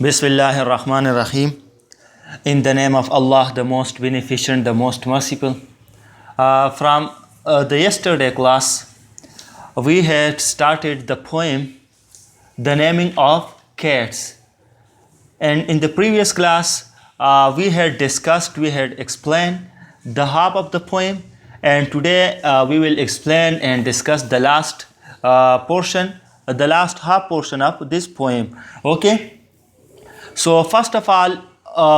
Bismillahir Rahmanir Rahim. In the name of Allah, the most beneficent, the most merciful. From the yesterday class, we had started the poem, The Naming of Cats. And in the previous class, we had explained the half of the poem. And today we will explain and discuss the last portion, the last half portion of this poem. Okay? So first of all,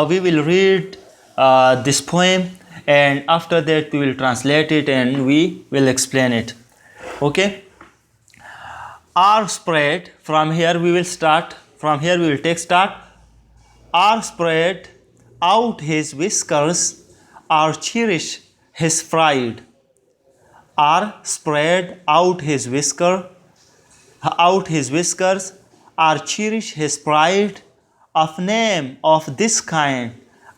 we will read this poem, and after that we will translate it and we will explain it. Okay? R spread, from here we will start, from here we will take start. R spread out his whiskers, R cherish his pride. R spread out his whiskers, R cherish his pride. Of name of this kind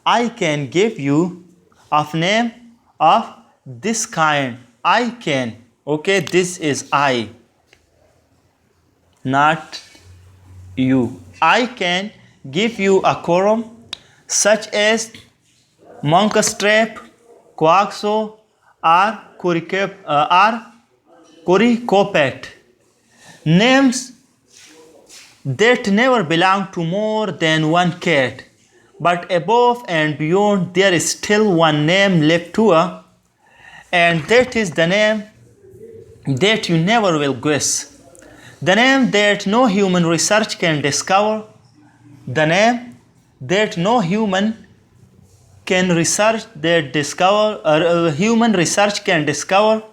I can give you, of name of this kind I can. Okay, this is I, not you. I can give you a quorum such as monkstrap, quaxo, or corycopate, names that never belong to more than one cat, but above and beyond there is still one name left to her, and that is the name that you never will guess, the name that no human research can discover, the name that no human can human research can discover,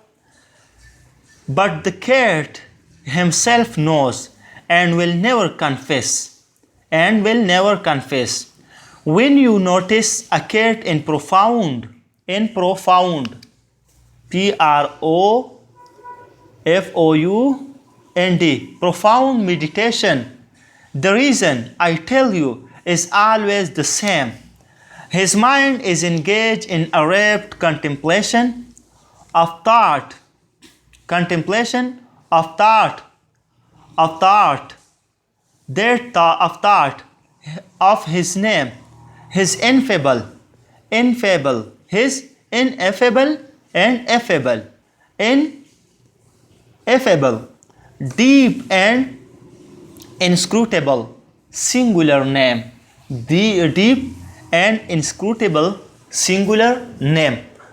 but the cat himself knows and will never confess, When you notice a cat in profound, P-R-O-F-O-U-N-D, profound meditation, the reason I tell you is always the same. His mind is engaged in a rapt contemplation of thought, of his name, his ineffable, his ineffable and affable, deep and inscrutable singular name, the deep and inscrutable singular name.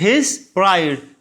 his pride,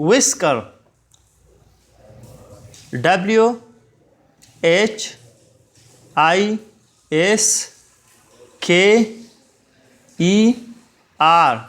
whisker, WHISKER.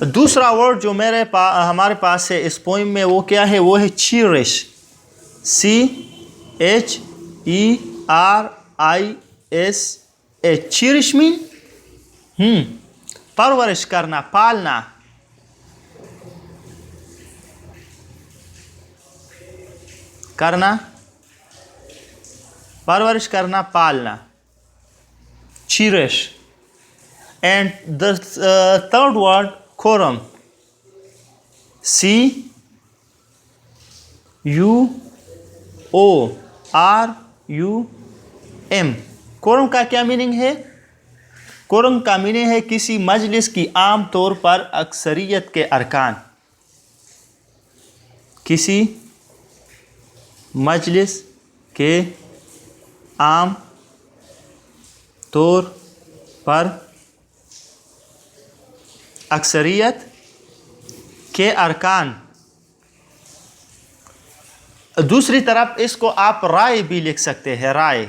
دوسرا word جو ہمارے پاس ہے اس poem میں وہ کیا ہے؟ وہ ہے چیرش. CHERIS. چیرش مین پرورش کرنا، پالنا. پرورش کرنا، پالنا. Cherish. And the third word, quorum. CUORUM. quorum کا کیا میننگ ہے؟ quorum کا میننگ ہے کسی مجلس کی عام طور پر اکثریت کے ارکان. کسی مجلس کے عام طور پر اکثریت کے ارکان. دوسری طرف اس کو آپ رائے بھی لکھ سکتے ہیں. رائے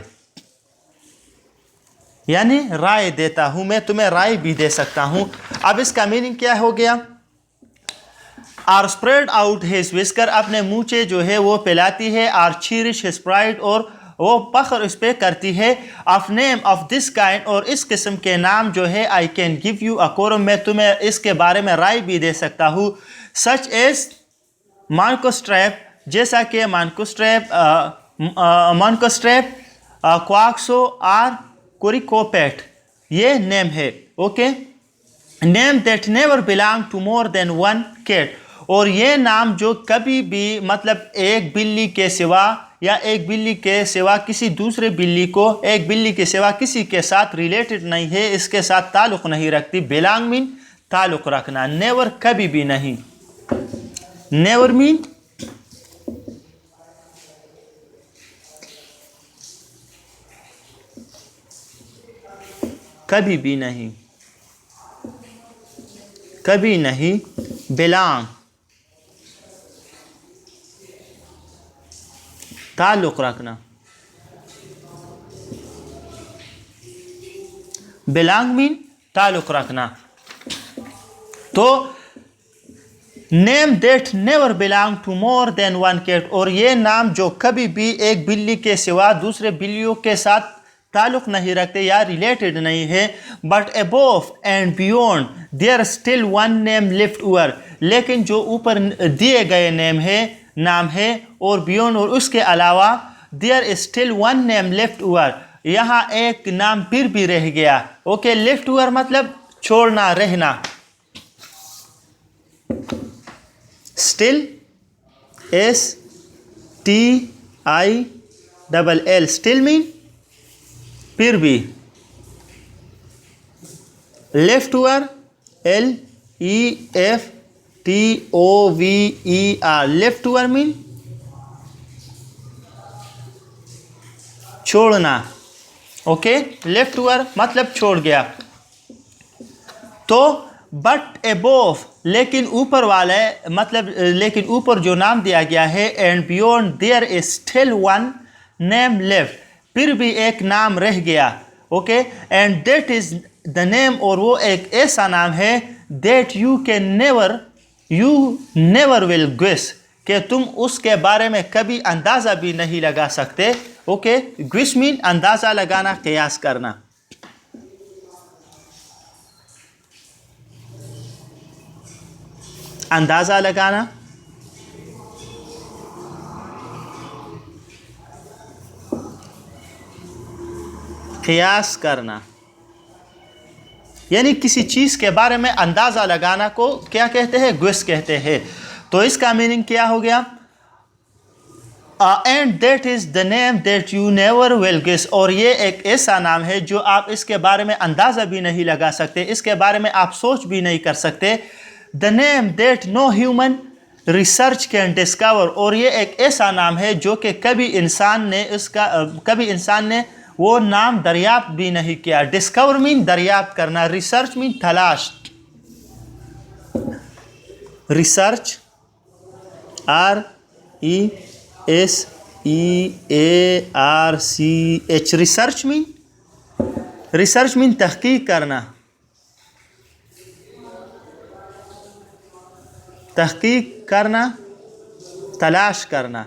یعنی رائے دیتا ہوں، میں تمہیں رائے بھی دے سکتا ہوں. اب اس کا میننگ کیا ہو گیا؟ Are spread out his whisker, اپنے مونچھے جو ہے وہ پھیلاتی ہے. آر چیرش ہز پرائڈ، اور وہ فخر اس پہ کرتی ہے. Of name of this kind, اور اس قسم کے نام جو ہے. I can give you a quorum، میں تمہیں اس کے بارے میں رائے بھی دے سکتا ہوں. سچ ایز مانکوسٹریپ، جیسا کہ مانکوسٹریپ، کوآکسو اور کوریکوپیٹ، یہ نیم ہے. Okay. Name that never belong to more than one cat, اور یہ نام جو کبھی بھی مطلب ایک بلی کے سوا یا ایک بلی کے سوا کسی دوسرے بلی کو، ایک بلی کے سوا کسی کے ساتھ ریلیٹڈ نہیں ہے، اس کے ساتھ تعلق نہیں رکھتی. بلانگ مین تعلق رکھنا. نیور کبھی بھی نہیں. نیور مین کبھی بھی نہیں، کبھی نہیں. بلانگ تعلق رکھنا. بلانگ مین تعلق رکھنا. تو name that never belong to more than one cat, اور یہ نام جو کبھی بھی ایک بلی کے سوا دوسرے بلیوں کے ساتھ تعلق نہیں رکھتے یا ریلیٹڈ نہیں ہے. But above and beyond there still one name left over, لیکن جو اوپر دیے گئے نام ہے اور بیونڈ اور اس کے علاوہ there still one name left over, یہاں ایک نام پھر بھی رہ گیا. اوکے. لیفٹ اوور مطلب چھوڑنا، رہنا. Still STILL. اسٹل مین پھر بھی. Left over LEFTOVER. Left over مین چھوڑنا. اوکے. لیفٹ اوور مطلب چھوڑ گیا. تو بٹ ابو، لیکن اوپر والے مطلب لیکن اوپر جو نام دیا گیا ہے. And beyond there is still one name left, پھر بھی ایک نام رہ گیا. Okay. And that is the name, اور وہ ایک ایسا نام ہے. That you never will guess, کہ تم اس کے بارے میں کبھی اندازہ بھی نہیں لگا سکتے. اوکے. گیس مین اندازہ لگانا، قیاس کرنا. اندازہ لگانا، قیاس کرنا، یعنی کسی چیز کے بارے میں اندازہ لگانا کو کیا کہتے ہیں؟ گیس کہتے ہیں. تو اس کا میننگ کیا ہو گیا؟ And that is the name that you never will guess, اور یہ ایک ایسا نام ہے جو آپ اس کے بارے میں اندازہ بھی نہیں لگا سکتے، اس کے بارے میں آپ سوچ بھی نہیں کر سکتے. The name that no human research can discover, اور یہ ایک ایسا نام ہے جو کہ کبھی انسان نے وہ نام دریافت بھی نہیں کیا. ڈسکور مین دریافت کرنا، ریسرچ مین تلاش. Research RESEARCH. ریسرچ مین تحقیق کرنا. تحقیق کرنا, تلاش کرنا.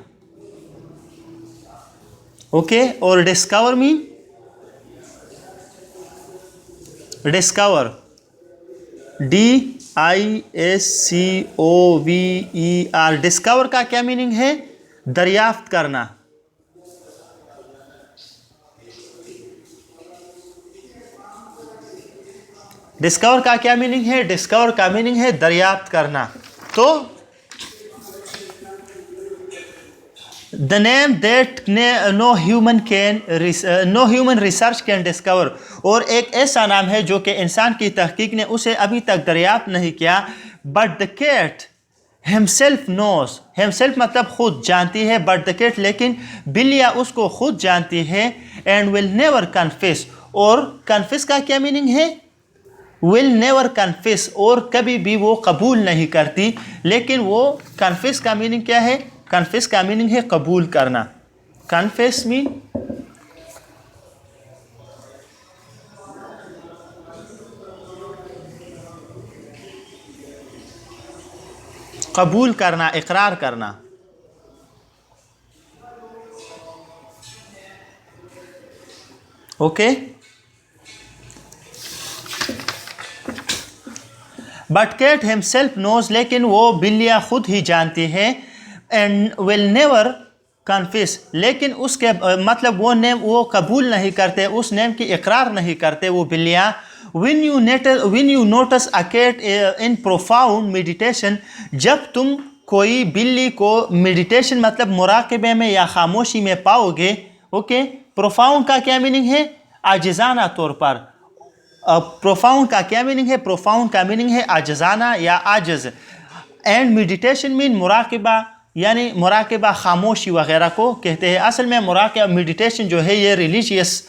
اوکے, اور ڈسکور مین ڈسکور, DISCOVER. ڈسکور کا کیا میننگ ہے؟ دریافت کرنا. ڈسکور کا کیا میننگ ہے؟ ڈسکور کا میننگ ہے دریافت کرنا. تو the name that no human research can discover, اور ایک ایسا نام ہے جو کہ انسان کی تحقیق نے اسے ابھی تک دریافت نہیں کیا. but the cat himself knows, himself مطلب خود جانتی ہے, but the cat لیکن بلیا اس کو خود جانتی ہے. and will never confess, اور confess کا کیا میننگ ہے؟ will never confess, اور کبھی بھی وہ قبول نہیں کرتی. لیکن وہ confess کا میننگ کیا ہے؟ confess کا میننگ ہے قبول کرنا. confess مین قبول کرنا, اقرار کرنا. Okay. but cat himself knows, لیکن وہ بلیا خود ہی جانتی ہے. and will never confess, لیکن اس کے مطلب وہ نیم وہ قبول نہیں کرتے, اس نیم کی اقرار نہیں کرتے وہ بلیا. when you notice a cat in profound meditation, جب تم کوئی بلی کو میڈیٹیشن مطلب مراقبے میں یا خاموشی میں پاؤ گے. اوکے, پروفاؤنڈ کا کیا میننگ ہے؟ عاجزانہ طور پر. پروفاؤنڈ کا کیا میننگ ہے؟ پروفاؤنڈ کا میننگ ہے عاجزانہ یا عاجز. اینڈ میڈیٹیشن مین مراقبہ, یعنی مراقبہ خاموشی وغیرہ کو کہتے ہیں. اصل میں مراقبہ میڈیٹیشن جو ہے یہ ریلیجیس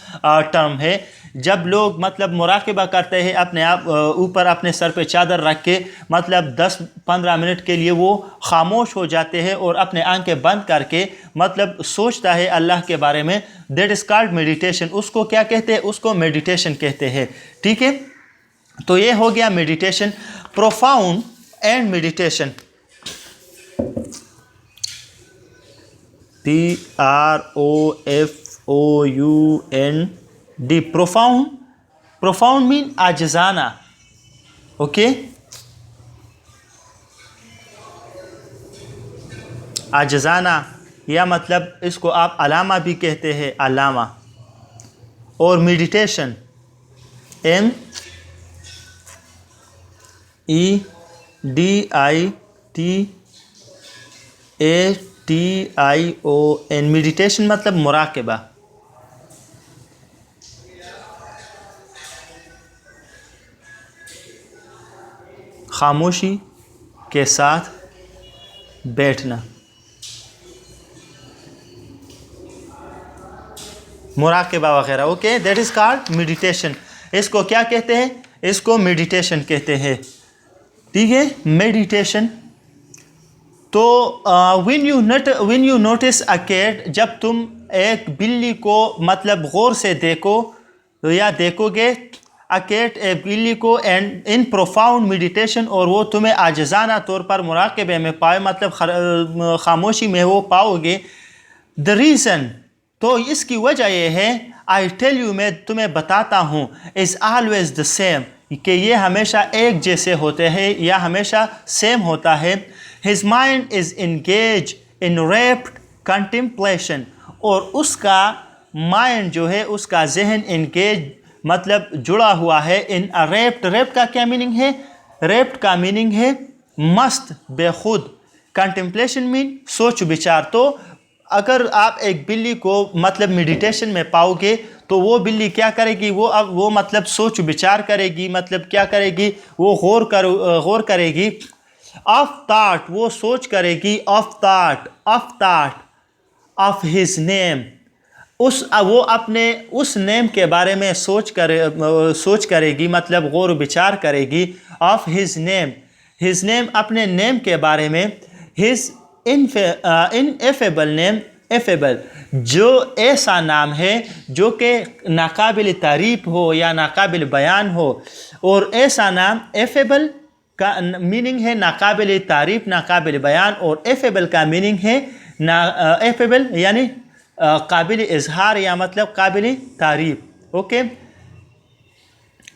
ٹرم ہے. جب لوگ مطلب مراقبہ کرتے ہیں اپنے آپ اوپر اپنے سر پہ چادر رکھ کے, مطلب 10-15 منٹ کے لیے وہ خاموش ہو جاتے ہیں اور اپنے آنکھیں بند کر کے مطلب سوچتا ہے اللہ کے بارے میں. That is called meditation. اس کو کیا کہتے ہیں؟ اس کو میڈیٹیشن کہتے ہیں. ٹھیک ہے, تو یہ ہو گیا meditation. Profound and meditation, PROFOUND. Profound مین عاجزانہ. اوکے, عاجزانہ یا مطلب اس کو آپ علامہ بھی کہتے ہیں, علامہ. اور میڈیٹیشن MEDITATION. میڈیٹیشن مطلب مراقبہ. خاموشی کے ساتھ بیٹھنا, مراقبہ وغیرہ. Okay, that is called meditation. اس کو کیا کہتے ہیں؟ اس کو میڈیٹیشن کہتے ہیں. ٹھیک ہے, میڈیٹیشن. تو when you notice a cat, جب تم ایک بلی کو مطلب غور سے دیکھو یا دیکھو گے, a cat ایک بلی کو, and in profound meditation, اور وہ تمہیں عاجزانہ طور پر مراقبے میں پائے مطلب خاموشی میں وہ پاؤ گے. the reason, تو اس کی وجہ یہ ہے, I tell you, میں تمہیں بتاتا ہوں, is always the same, کہ یہ ہمیشہ ایک جیسے ہوتے ہیں یا ہمیشہ سیم ہوتا ہے. his mind is engaged in rapt contemplation, اور اس کا مائنڈ جو ہے, اس کا ذہن انگیج مطلب جڑا ہوا ہے ان ریپٹ. ریپٹ کا کیا میننگ ہے؟ ریپٹ کا میننگ ہے مست, بے خود. کنٹمپلیشن مین سوچ بچار. تو اگر آپ ایک بلی کو مطلب میڈیٹیشن میں پاؤ گے تو وہ بلی کیا کرے گی؟ وہ مطلب سوچ بچار کرے گی. مطلب کیا کرے گی؟ وہ غور کرے گی. آف تھاٹ, وہ سوچ کرے گی. Of thought of his name, وہ اپنے اس نیم کے بارے میں سوچ کرے گی, مطلب غور و بچار کرے گی. آف ہز نیم اپنے نیم کے بارے میں. ہز انفیبل نیم, ایفیبل جو ایسا نام ہے جو کہ ناقابل تعریف ہو یا ناقابل بیان ہو, اور ایسا نام ایفیبل کا میننگ ہے ناقابل تعریف، ناقابل بیان، اور ایفیبل کا میننگ ہے ایفیبل یعنی قابل اظہار یا مطلب قابل تعریف. اوکے،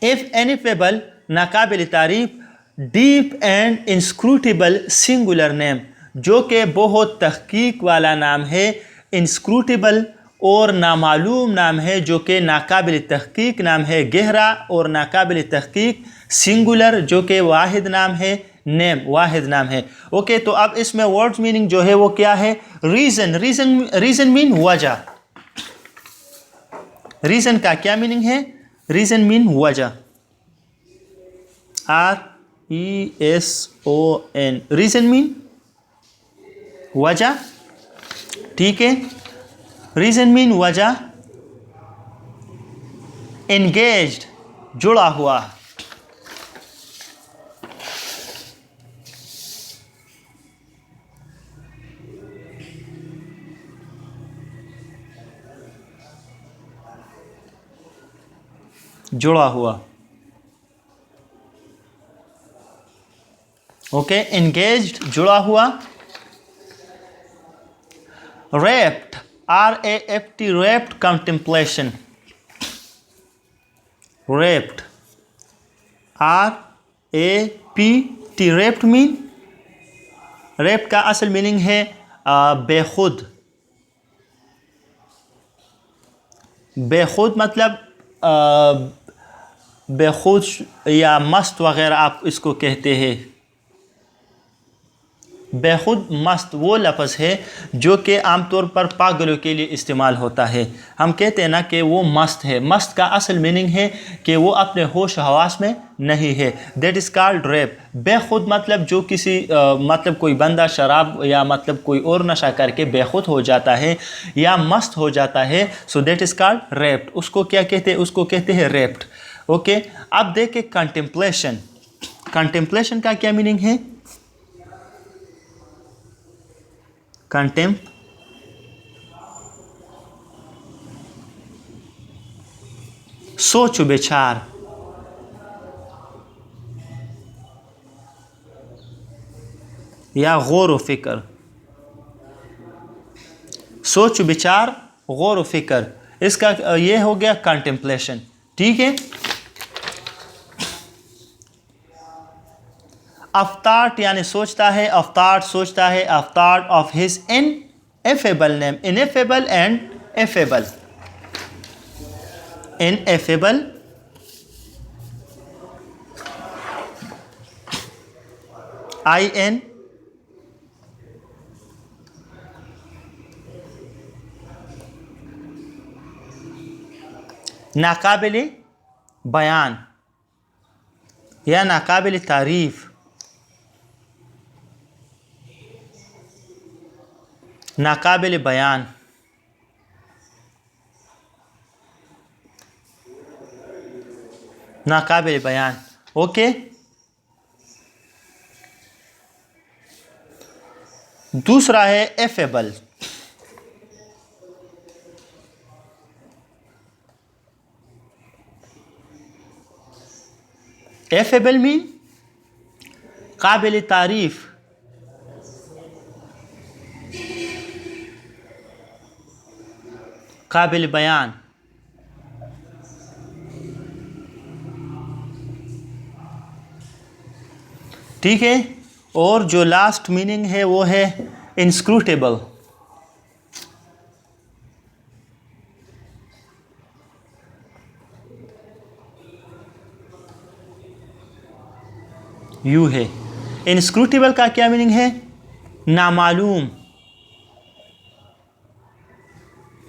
ایف انیفیبل ناقابل تعریف، ڈیپ اینڈ انسکروٹیبل سنگولر نیم جو کہ بہت تحقیق والا نام ہے، انسکروٹیبل اور نامعلوم نام ہے جو کہ ناقابل تحقیق نام ہے، گہرا اور ناقابل تحقیق، سنگولر جو کہ واحد نام ہے، نیم واحد نام ہے. اوکے، تو اب اس میں ورڈز میننگ جو ہے وہ کیا ہے؟ ریزن. ریزن مین وجہ. ریزن کا کیا میننگ ہے؟ ریزن مین وجہ. RESON. ریزن مین وجہ. ٹھیک ہے، ریزن مین وجہ. انگیجڈ جڑا ہوا. جڑا ہوا. اوکے، انگیجڈ جڑا ہوا. Rapt RAFT rapt contemplation. Rapt RAPT rapt مین. ریپٹ کا اصل میننگ ہے بے خود. بے خود مطلب بے خود یا مست وغیرہ آپ اس کو کہتے ہیں. بے خود مست وہ لفظ ہے جو کہ عام طور پر پاگلوں کے لیے استعمال ہوتا ہے. ہم کہتے ہیں نا کہ وہ مست ہے. مست کا اصل میننگ ہے کہ وہ اپنے ہوش و حواس میں نہیں ہے. That is called rapt. بے خود مطلب جو کسی مطلب کوئی بندہ شراب یا مطلب کوئی اور نشہ کر کے بے خود ہو جاتا ہے یا مست ہو جاتا ہے، so that is called rapt. اس کو کیا کہتے ہیں؟ اس کو کہتے ہیں ریپٹ. اوکے، اب دیکھیں کنٹمپلیشن. کنٹمپلیشن کا کیا میننگ ہے؟ سوچ و بچار. یا غور و فکر. سوچ و بچار، غور و فکر، اس کا یہ ہو گیا کنٹمپلیشن. ٹھیک ہے. افطاٹ یعنی سوچتا ہے، افطاٹ سوچتا ہے، افطاٹ of his ineffable name. Ineffable and effable. Ineffable IN ناقابل بیان یا ناقابل تعریف. ناقابل بیان. ناقابل بیان. اوکے، دوسرا ہے ایفیبل. ایفیبل مین قابل تعریف. قابل بیان. ٹھیک ہے. اور جو لاسٹ میننگ ہے وہ ہے انسکروٹیبل. یوں ہے. انسکروٹیبل کا کیا میننگ ہے؟ نامعلوم.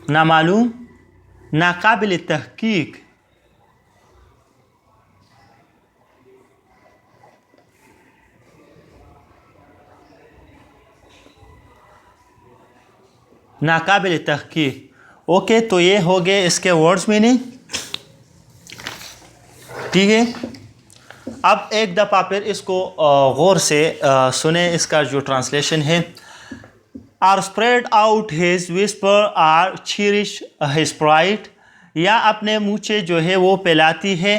نامعلوم، ناقابل تحقیق. ناقابل تحقیق. اوکے، تو یہ ہو گئے اس کے ورڈز میننگ. ٹھیک ہے. اب ایک دفعہ پھر اس کو غور سے سنیں. اس کا جو ٹرانسلیشن ہے، or spread out his whisper or cherish his pride. یا اپنے مونچھے جو ہے وہ پھیلاتی ہے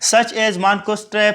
such as Moncostrep,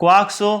Quaxo,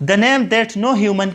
The name that no human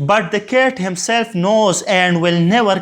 But the cat himself knows and will never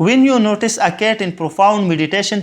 When you notice a cat in profound meditation,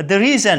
the reason,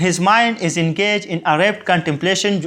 His mind is engaged in a rapt contemplation,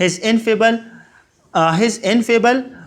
his infable,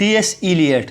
T.S. Eliot.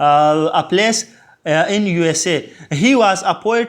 a place in USA. He was a poet,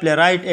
playwright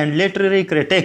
and literary critic,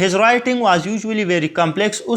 His writing was usually very complex,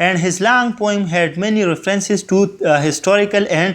And his long poem had many references to historical and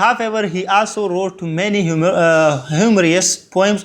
However, he also wrote many humorous poems.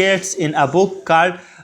cats in a book called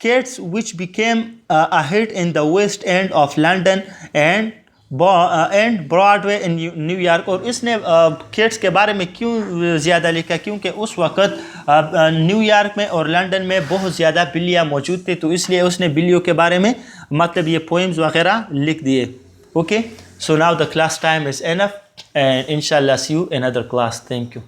Cats which became a hit in the West End of London and and Broadway in New York. اور اس نے cats کے بارے میں کیوں زیادہ لکھا؟ کیونکہ اس وقت نیو یارک میں اور لنڈن میں بہت زیادہ بلیاں موجود تھیں، تو اس لیے اس نے بلیوں کے بارے میں مطلب یہ پوئمز وغیرہ لکھ دیے. Okay, so now the class time is enough and انشاءاللہ see you in other class. Thank you.